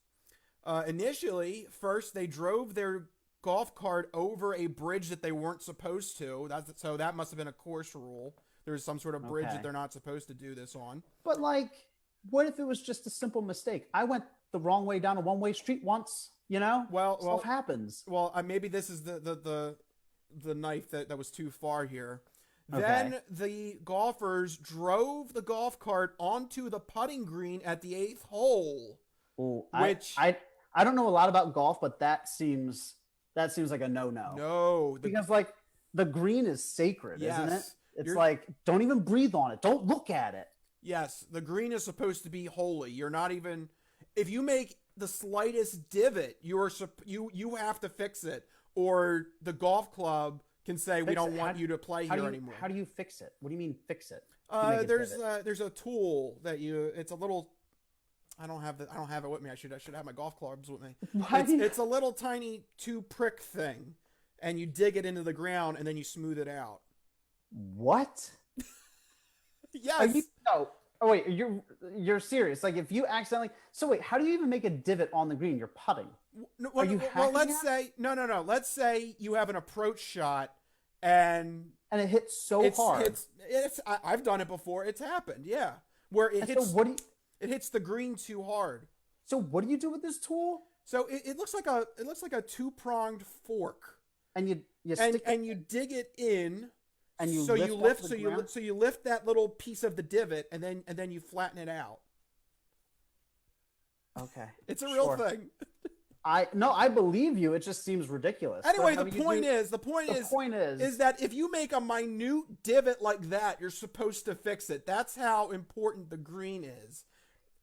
Initially, first they drove their golf cart over a bridge that they weren't supposed to. So that must have been a course rule. There's some sort of bridge that they're not supposed to do this on. But what if it was just a simple mistake? I went the wrong way down a one-way street once. You know, Well, stuff happens. well. Maybe this is the knife that was too far here. Okay. Then the golfers drove the golf cart onto the putting green at the 8th hole. Ooh, Which I don't know a lot about golf, but that seems like a no-no. No, Because like the green is sacred, isn't it? Yes. It's like, don't even breathe on it. Don't look at it. yes, the green is supposed to be holy. You're not even, if you make the slightest divot, you have to fix it, or the golf club can say we don't want you to play here anymore. How do you fix it? What do you mean fix it? Make it There's a tool that it's a little. I don't have it with me. I should have my golf clubs with me. It's a little tiny 2-prick thing, and you dig it into the ground and then you smooth it out. What? Yes. No. Oh wait, you're serious? Like if you accidentally? So wait, how do you even make a divot on the green? You're putting. Well, let's say no. Let's say you have an approach shot, and it hits so hard. I've done it before. It's happened. Yeah, where it hits. So it hits the green too hard. So what do you do with this tool? So it looks like a 2-pronged fork. And you stick and you dig it in. And you lift that little piece of the divot, and then you flatten it out. Okay, it's a real thing. I believe you. It just seems ridiculous. Anyway, the point is that if you make a minute divot like that, you're supposed to fix it. That's how important the green is.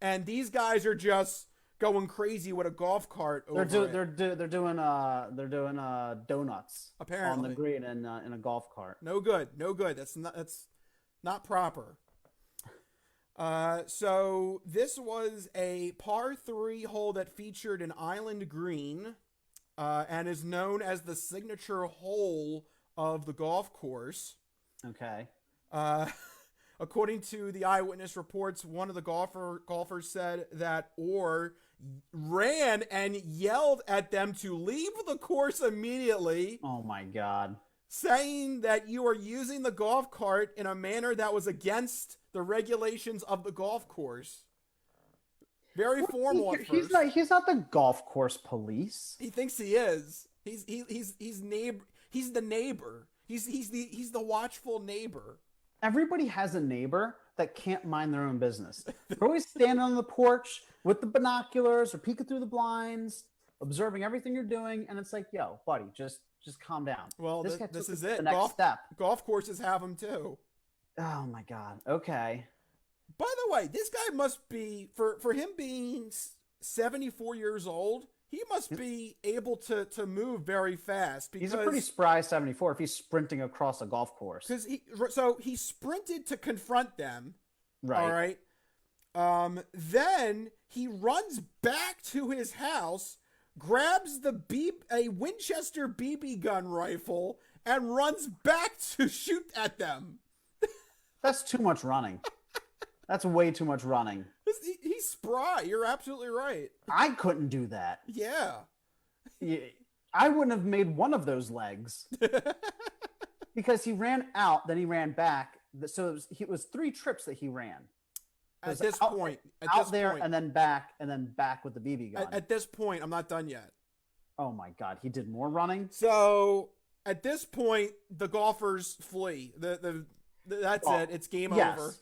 And these guys are just going crazy with a golf cart over They're doing donuts apparently on the green in a golf cart. No good. That's not proper. So this was a par 3 hole that featured an island green, and is known as the signature hole of the golf course. Okay. According to the eyewitness reports, one of the golfers said that Orr ran and yelled at them to leave the course immediately. Oh my God. Saying that you are using the golf cart in a manner that was against the regulations of the golf course. Very formal at first. He's not the golf course police. He thinks he is. He's the neighbor. He's the watchful neighbor. Everybody has a neighbor that can't mind their own business. They're always standing on the porch with the binoculars or peeking through the blinds, observing everything you're doing, and it's like, yo, buddy, just calm down. Well, this is it. The next step. Golf courses have them too. Oh my God. Okay. By the way, this guy must be, for him being 74 years old, he must be able to move very fast. Because he's a pretty spry 74 if he's sprinting across a golf course. So he sprinted to confront them. Right. All right. Then he runs back to his house, grabs a Winchester BB gun rifle, and runs back to shoot at them. That's too much running. That's way too much running. He's spry. You're absolutely right. I couldn't do that. Yeah. I wouldn't have made one of those legs. Because he ran out, then he ran back. So it was 3 trips that he ran. At this point. And then back with the BB gun. At this point, I'm not done yet. Oh my God, he did more running? So at this point, the golfers flee. That's it. It's game over.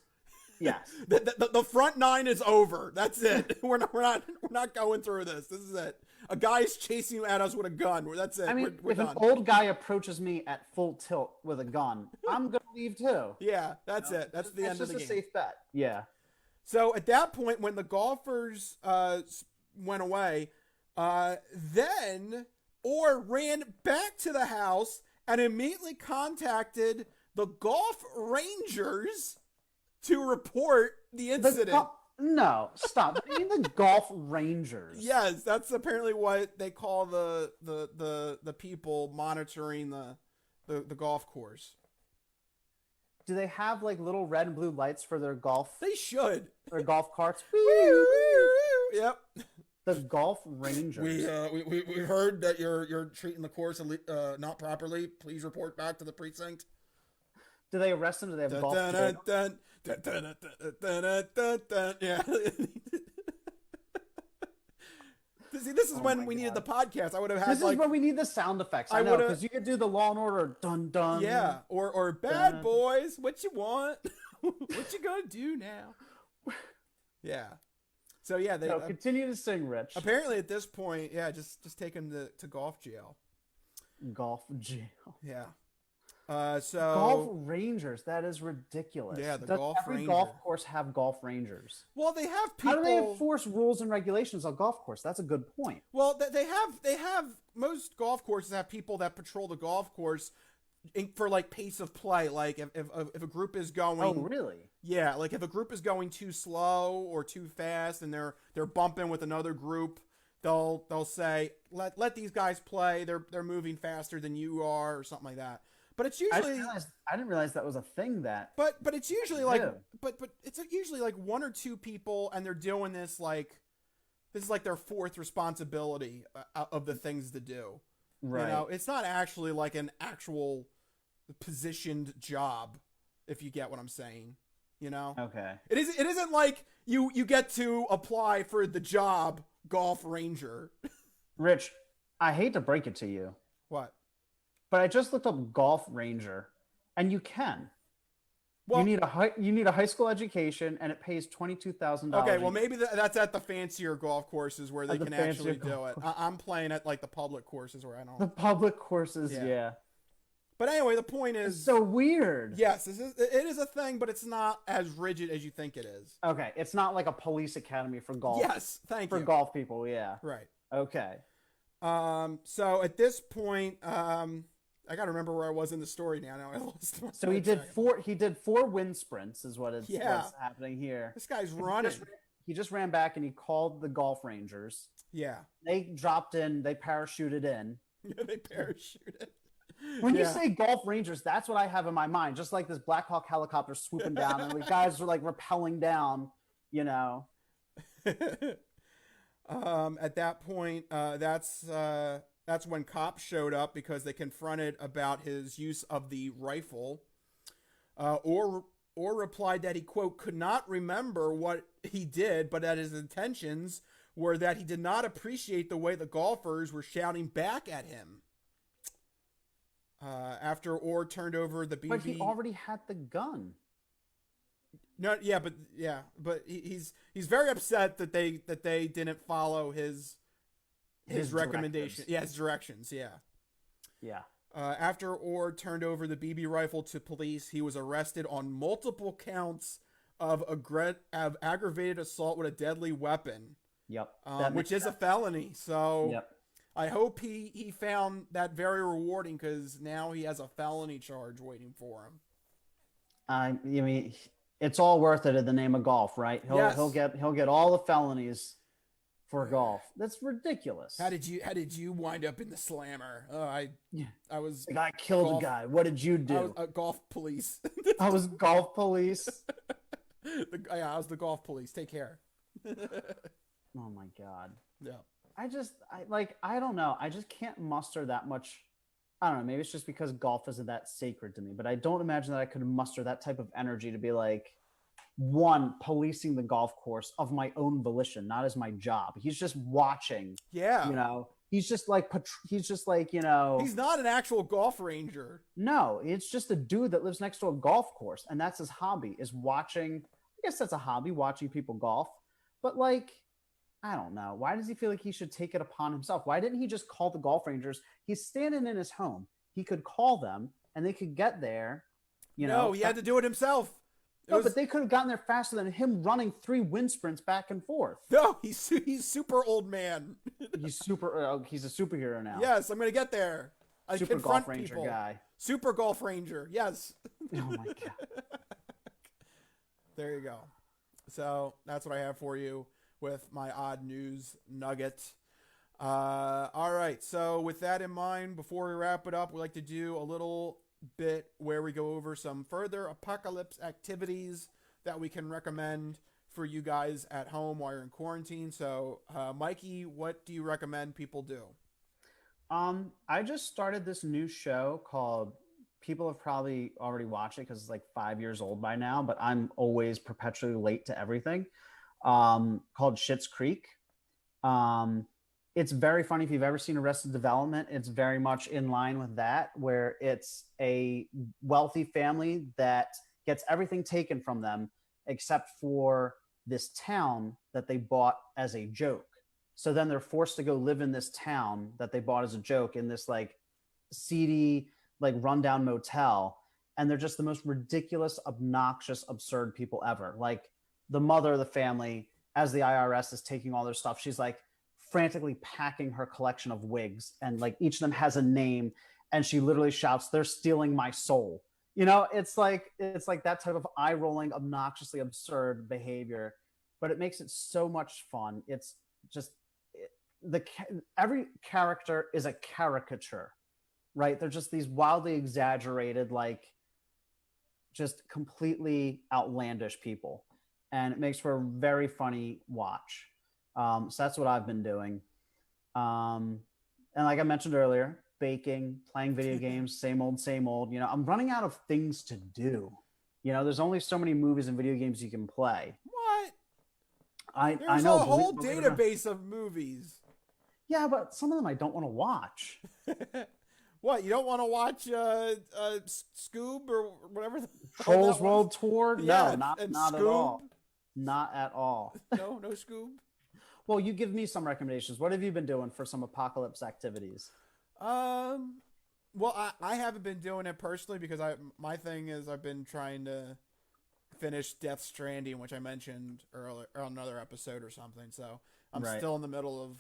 Yes. The front 9 is over. That's it. We're not going through this. This is it. A guy's chasing at us with a gun. That's it. I mean, we're if done. an old guy approaches me at full tilt with a gun, I'm gonna leave too. Yeah, that's it. That's the end of the game. It's just a safe bet. Yeah. So at that point, when the golfers went away, then Orr ran back to the house and immediately contacted the golf rangers to report the incident. No, stop. I mean the golf rangers. Yes, that's apparently what they call the people monitoring the golf course. Do they have like little red and blue lights for their golf? They should. Their golf carts. Yep. The golf rangers. We heard that you're treating the course not properly. Please report back to the precinct. Do they arrest them? Do they have golf? Yeah. See, this is Oh when my we needed the God. podcast. I would have had This like is when we need the sound effects. I I know, would've- because you could do the Law and Order dun dun. yeah, or bad Dun. boys. What you want? What you gonna do now? Yeah. So yeah, they No, continue to sing, Rich. apparently at this point, yeah, just take him to golf jail. Golf jail. Yeah. So Golf rangers. That is ridiculous. Yeah, the Does golf every ranger. golf course have golf rangers? well, they have people. How do they enforce rules and regulations on golf course? That's a good point. Well, they have most golf courses have people that patrol the golf course for like pace of play. Like if a group is going, Oh, really? yeah, like if a group is going too slow or too fast and they're bumping with another group, they'll say let these guys play. They're moving faster than you are or something like that. But it's usually I didn't realize that was a thing. That but it's usually like Yeah. but it's usually like one or two people and they're doing this like this is like their fourth responsibility of the things to do. right. You know, it's not actually like an actual positioned job, if you get what I'm saying. You know, Okay. it isn't like you get to apply for the job golf ranger. Rich, I hate to break it to you, What? but I just looked up golf ranger, and you can. Well, you need a high school education, and it pays $22,000. okay. Well, maybe that's at the fancier golf courses where they At the can actually fancier do it. golf I'm playing at like the public courses where I the don't. public courses. Yeah. Yeah. But anyway, the point It's is, so weird. yes, it is a thing, but it's not as rigid as you think it is. Okay, it's not like a police academy for golf. Yes, thank For you. golf people, yeah. Right. Okay. So at this point, I gotta remember where I was in the story now. Now I lost. So he did four wind sprints, is what's happening here. This guy's running. He just ran back and he called the golf rangers. Yeah. They dropped in. They parachuted in. They parachuted. When you say golf rangers, that's what I have in my mind. Just like this Black Hawk helicopter swooping down, and the guys are like rappelling down. You know. At that point, that's when cops showed up because they confronted about his use of the rifle, or replied that he, quote, could not remember what he did, but that his intentions were that he did not appreciate the way the golfers were shouting back at him. After Orr turned over the BB, But he already had the gun. no, but he's very upset that they didn't follow his recommendation. directives. Yeah, his directions. Yeah. Yeah. After Orr turned over the BB rifle to police, he was arrested on multiple counts of aggravated assault with a deadly weapon. Yep. Which is a felony. So Yep. I hope he found that very rewarding because now he has a felony charge waiting for him. I mean, it's all worth it in the name of golf, right? He'll get all the felonies for golf. That's ridiculous. How did you wind up in the slammer? Oh, I was The guy killed golf- a guy. What did you do? I was golf police. I was golf police. I was the golf police. Take care. Oh my God. Yeah. I don't know. I just can't muster that much. I don't know. Maybe it's just because golf isn't that sacred to me, but I don't imagine that I could muster that type of energy to be like, one, policing the golf course of my own volition, not as my job. He's just watching. Yeah. You know, he's just like, you know. He's not an actual golf ranger. No, it's just a dude that lives next to a golf course, and that's his hobby, is watching. I guess that's a hobby, watching people golf. But like, I don't know. Why does he feel like he should take it upon himself? Why didn't he just call the golf rangers? He's standing in his home. He could call them, and they could get there. You know, No, he had to do it himself. But they could have gotten there faster than him running 3 wind sprints back and forth. No, he's super old man. He's he's a superhero now. Yes, I'm gonna get there. I Super confront golf ranger people. guy. Super golf ranger. Yes. Oh my God. There you go. So that's what I have for you with my odd news nugget. All right. So with that in mind, before we wrap it up, we like to do a little bit where we go over some further apocalypse activities that we can recommend for you guys at home while you're in quarantine. So, Mikey, what do you recommend people do? I just started this new show called, people have probably already watched it because it's like 5 years old by now, but I'm always perpetually late to everything, called Schitt's Creek. It's very funny. If you've ever seen Arrested Development, it's very much in line with that, where it's a wealthy family that gets everything taken from them except for this town that they bought as a joke. So then they're forced to go live in this town that they bought as a joke in this like seedy, like rundown motel. And they're just the most ridiculous, obnoxious, absurd people ever. Like the mother of the family, as the IRS is taking all their stuff, she's like frantically packing her collection of wigs, and like each of them has a name, and she literally shouts, "They're stealing my soul." You know, it's like that type of eye rolling, obnoxiously absurd behavior, but it makes it so much fun. It's just the every character is a caricature, right? They're just these wildly exaggerated, like just completely outlandish people, and it makes for a very funny watch. So that's what I've been doing. And like I mentioned earlier, baking, playing video games, same old, same old. You know, I'm running out of things to do. You know, there's only so many movies and video games you can play. What? I There's know a whole believe it or not. database of movies. Yeah, but some of them I don't want to watch. What, you don't want to watch Scoob or whatever the hell Trolls that was? World Tour? Yeah, No, not and not at Scoob? all. Not at all. No Scoob. Well, you give me some recommendations. What have you been doing for some apocalypse activities? Well, I haven't been doing it personally because my thing is I've been trying to finish Death Stranding, which I mentioned earlier on another episode or something. So I'm Right. still in the middle of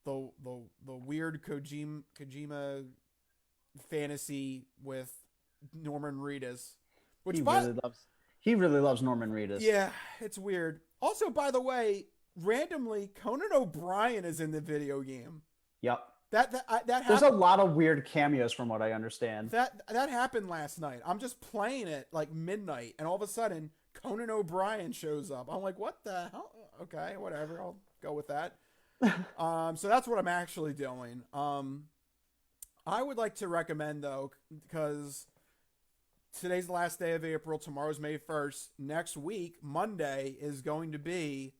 the weird Kojima fantasy with Norman Reedus, which He really loves Norman Reedus. yeah, it's weird. Also, by the way, randomly Conan O'Brien is in the video game. Yep. That There's happened. a lot of weird cameos from what I understand. That happened last night. I'm just playing it like midnight, and all of a sudden Conan O'Brien shows up. I'm like, what the hell? Okay, whatever. I'll go with that. So that's what I'm actually doing. I would like to recommend though, because today's the last day of April. Tomorrow's May 1st. Next week, Monday, is going to be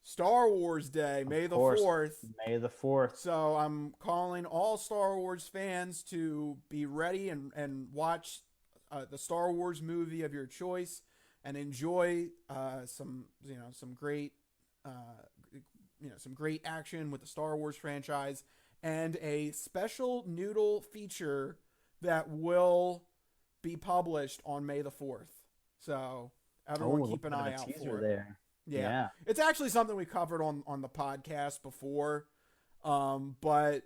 Star Wars Day, May the 4th. May the 4th. So I'm calling all Star Wars fans to be ready and watch the Star Wars movie of your choice and enjoy some great some great action with the Star Wars franchise and a special noodle feature that will be published on May the 4th. So everyone keep an eye out for it. There. Yeah. It's actually something we covered on the podcast before. But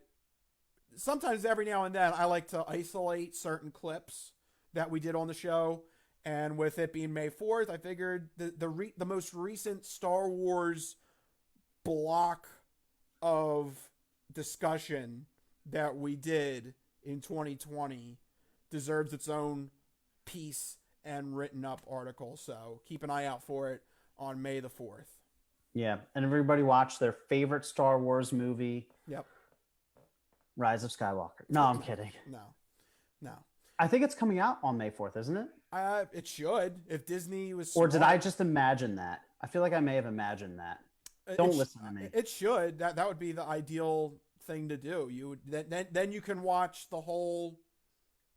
sometimes every now and then I like to isolate certain clips that we did on the show. And with it being May 4th, I figured the most recent Star Wars block of discussion that we did in 2020 deserves its own piece and written up article. So keep an eye out for it on May the 4th. Yeah, and everybody watch their favorite Star Wars movie. Yep. Rise of Skywalker. No, I'm kidding. No. I think it's coming out on May 4th, isn't it? It should. If Disney was Or did smart. I just imagine that? I feel like I may have imagined that. Don't listen to me. It should. That would be the ideal thing to do. You would then you can watch the whole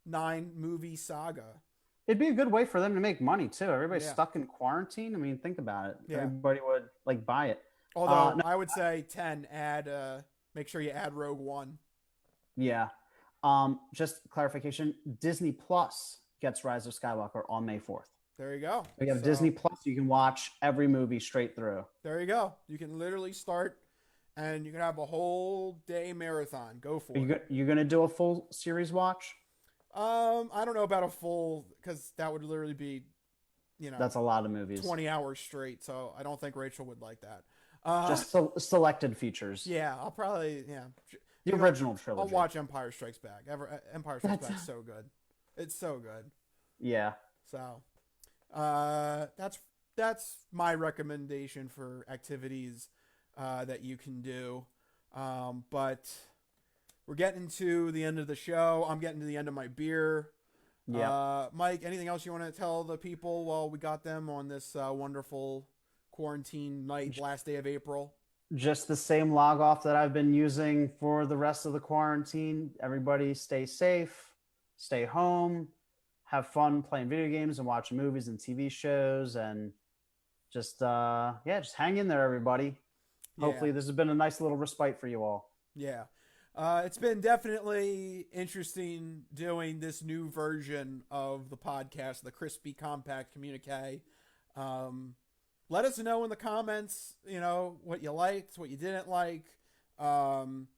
9-movie saga. It'd be a good way for them to make money too. Everybody's Yeah. stuck in quarantine. I mean, think about it. Yeah. Everybody would like buy it. Although No. I would say 10. Make sure you add Rogue One. Yeah. Just clarification. Disney Plus gets Rise of Skywalker on May 4th. There you go. We have Disney Plus. You can watch every movie straight through. There you go. You can literally start, and you can have a whole day marathon. Go for it. You're gonna do a full series watch? I don't know about a full, because that would literally be, That's a lot of movies. 20 hours straight. So I don't think Rachel would like that. Just selected features. Yeah, I'll probably The original trilogy. I'll watch Empire Strikes Back. Empire Strikes Back is so good. It's so good. Yeah. So, that's my recommendation for activities that you can do. But we're getting to the end of the show. I'm getting to the end of my beer. Yeah. Mike, anything else you want to tell the people while we got them on this wonderful quarantine night, last day of April? Just the same log off that I've been using for the rest of the quarantine. Everybody stay safe, stay home, have fun playing video games and watching movies and TV shows, and just yeah, just hang in there, everybody. Yeah. Hopefully this has been a nice little respite for you all. Yeah. It's been definitely interesting doing this new version of the podcast, the Crispy Compact Communiqué. Um, Let us know in the comments, what you liked, what you didn't like. Um,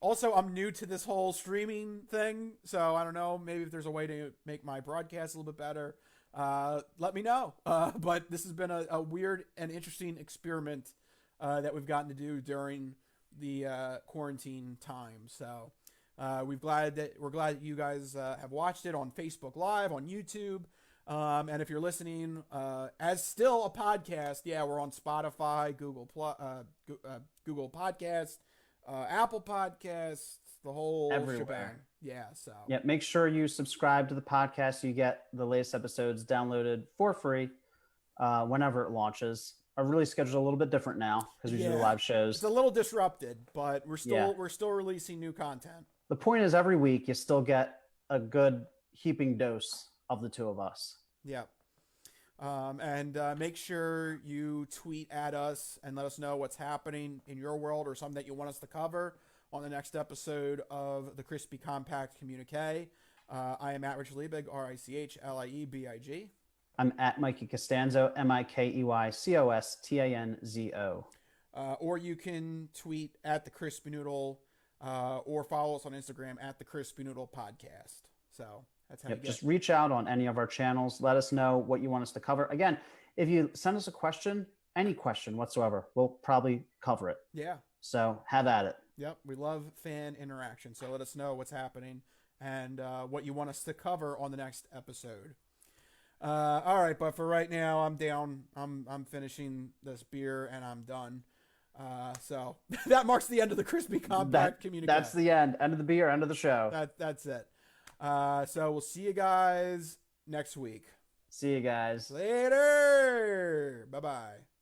Also, I'm new to this whole streaming thing, so I don't know. Maybe if there's a way to make my broadcast a little bit better, let me know. But this has been a weird and interesting experiment that we've gotten to do during the quarantine time. So we're glad that you guys have watched it on Facebook Live, on YouTube. And if you're listening as still a podcast, yeah, we're on Spotify, Google Podcast, Apple Podcasts, the whole Everywhere. shebang. Yeah, so Yeah, make sure you subscribe to the podcast so you get the latest episodes downloaded for free whenever it launches. Our release schedule is a little bit different now because we do the live shows. it's a little disrupted, but we're still releasing new content. The point is, every week you still get a good heaping dose of the two of us. Yeah. And make sure you tweet at us and let us know what's happening in your world or something that you want us to cover on the next episode of the Crispy Compact Communique. I am at Rich Liebig, RichLiebig. I'm at Mikey Costanzo, MikeyCostanzo. Or you can tweet at the Crispy Noodle or follow us on Instagram at the Crispy Noodle Podcast. So that's how you get Just reach out on any of our channels. Let us know what you want us to cover. Again, if you send us a question, any question whatsoever, we'll probably cover it. Yeah. So have at it. Yep. We love fan interaction. So let us know what's happening and what you want us to cover on the next episode. All right, but for right now, I'm down. I'm finishing this beer and I'm done. So that marks the end of the Crispy Compact Communique. That's the end. End of the beer, end of the show. That's it. So we'll see you guys next week. See you guys. Later. Bye-bye.